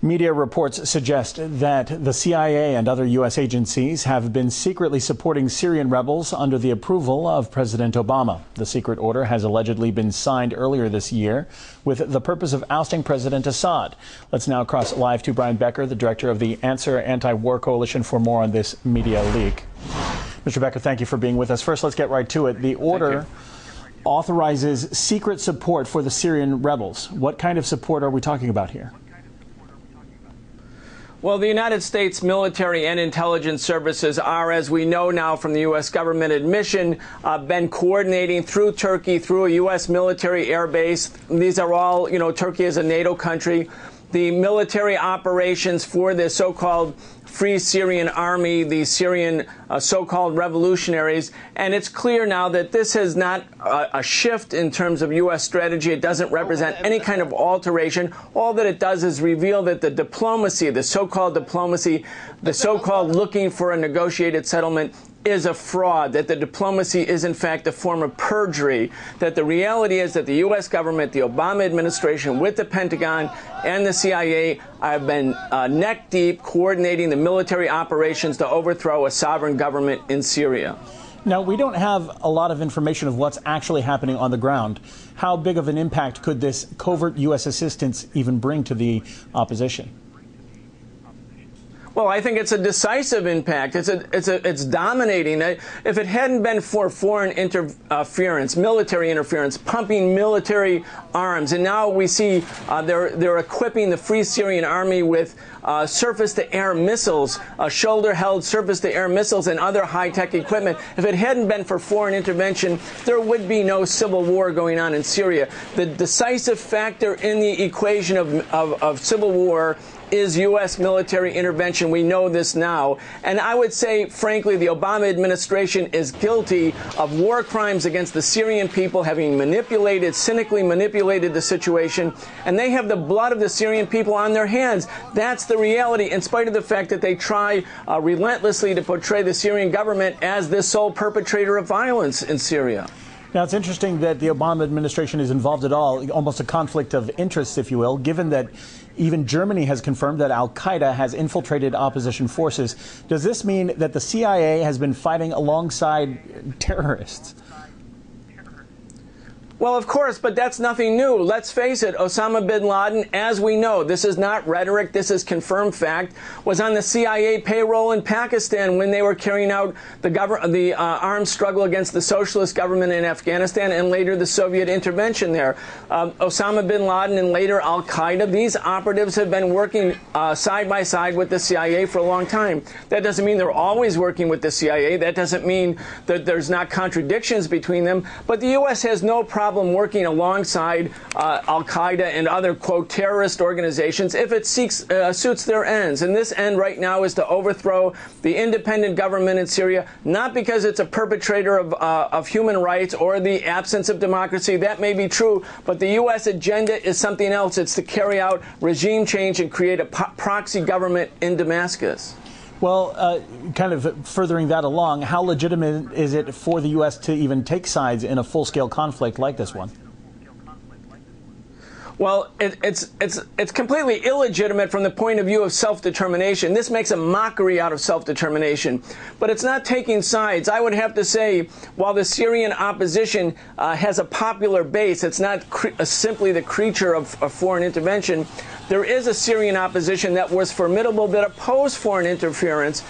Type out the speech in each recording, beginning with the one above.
Media reports suggest that the CIA and other U.S. agencies have been secretly supporting Syrian rebels under the approval of President Obama. The secret order has allegedly been signed earlier this year with the purpose of ousting President Assad. Let's now cross live to Brian Becker, the director of the Answer Anti-War Coalition, for more on this media leak. Mr. Becker, thank you for being with us. First, let's get right to it. The order authorizes secret support for the Syrian rebels. What kind of support are we talking about here? Well, the United States military and intelligence services are, as we know now from the U.S. government admission, been coordinating through Turkey, through a U.S. military air base. These are all, Turkey is a NATO country. The military operations for the so-called Free Syrian Army, the Syrian so-called revolutionaries. And it's clear now that this is not a shift in terms of U.S. strategy. It doesn't represent any kind of alteration. All that it does is reveal that the diplomacy, the so-called diplomacy, the so-called looking for a negotiated settlement is a fraud, that the diplomacy is in fact a form of perjury, that the reality is that the U.S. government, the Obama administration, with the Pentagon and the CIA have been neck deep coordinating the military operations to overthrow a sovereign government in Syria. Now, we don't have a lot of information of what's actually happening on the ground. How big of an impact could this covert U.S. assistance even bring to the opposition? Well, I think it's a decisive impact. It's dominating. If it hadn't been for foreign interference, military interference, pumping military arms, and now we see they're equipping the Free Syrian Army with surface-to-air missiles, shoulder-held surface-to-air missiles, and other high-tech equipment. If it hadn't been for foreign intervention, there would be no civil war going on in Syria. The decisive factor in the equation of civil war is U.S. military intervention. We know this now. And I would say, frankly, the Obama administration is guilty of war crimes against the Syrian people, having cynically manipulated the situation. And they have the blood of the Syrian people on their hands. That's the reality, in spite of the fact that they try relentlessly to portray the Syrian government as the sole perpetrator of violence in Syria. Now, it's interesting that the Obama administration is involved at all, almost a conflict of interest, if you will, given that even Germany has confirmed that al-Qaeda has infiltrated opposition forces. Does this mean that the CIA has been fighting alongside terrorists? Well, of course, but that's nothing new. Let's face it, Osama bin Laden, as we know, this is not rhetoric, this is confirmed fact, was on the CIA payroll in Pakistan when they were carrying out the armed struggle against the socialist government in Afghanistan and later the Soviet intervention there. Osama bin Laden and later al-Qaeda, these operatives have been working side by side with the CIA for a long time. That doesn't mean they're always working with the CIA. That doesn't mean that there's not contradictions between them. But the U.S. has no problem working alongside al-Qaeda and other, quote, terrorist organizations if it suits their ends. And this end right now is to overthrow the independent government in Syria, not because it's a perpetrator of human rights or the absence of democracy. That may be true, but the U.S. agenda is something else. It's to carry out regime change and create a proxy government in Damascus. Well, kind of furthering that along, how legitimate is it for the U.S. to even take sides in a full-scale conflict like this one? Well, it's completely illegitimate from the point of view of self-determination. This makes a mockery out of self-determination. But it's not taking sides. I would have to say, while the Syrian opposition has a popular base, it's not simply the creature of foreign intervention. There is a Syrian opposition that was formidable, that opposed foreign interference,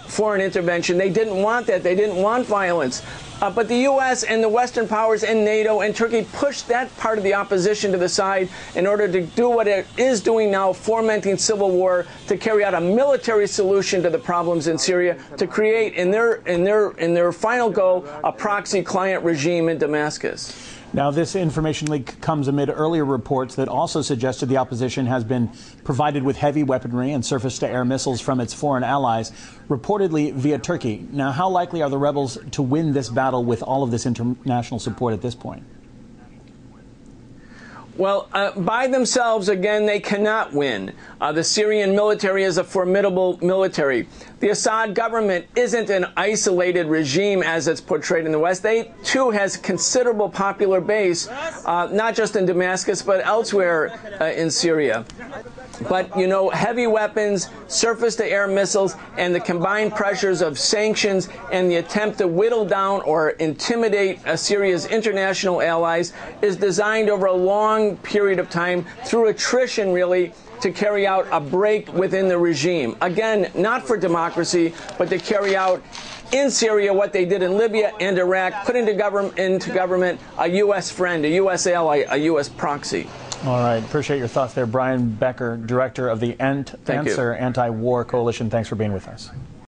foreign intervention. They didn't want that. They didn't want violence. But the U.S. and the Western powers and NATO and Turkey pushed that part of the opposition to the side in order to do what it is doing now, fomenting civil war, to carry out a military solution to the problems in Syria, to create, in their final goal, a proxy client regime in Damascus. Now, this information leak comes amid earlier reports that also suggested the opposition has been provided with heavy weaponry and surface-to-air missiles from its foreign allies, reportedly via Turkey. Now, how likely are the rebels to win this battle with all of this international support at this point? Well, by themselves, again, they cannot win. The Syrian military is a formidable military. The Assad government isn't an isolated regime as it's portrayed in the West. They, too, has considerable popular base, not just in Damascus, but elsewhere in Syria. But, you know, heavy weapons, surface-to-air missiles, and the combined pressures of sanctions and the attempt to whittle down or intimidate Syria's international allies is designed over a long period of time through attrition, really, to carry out a break within the regime. Again, not for democracy, but to carry out in Syria what they did in Libya and Iraq, put into government a U.S. friend, a U.S. ally, a U.S. proxy. All right. Appreciate your thoughts there. Brian Becker, director of the SACEUR Anti-War Coalition. Thanks for being with us.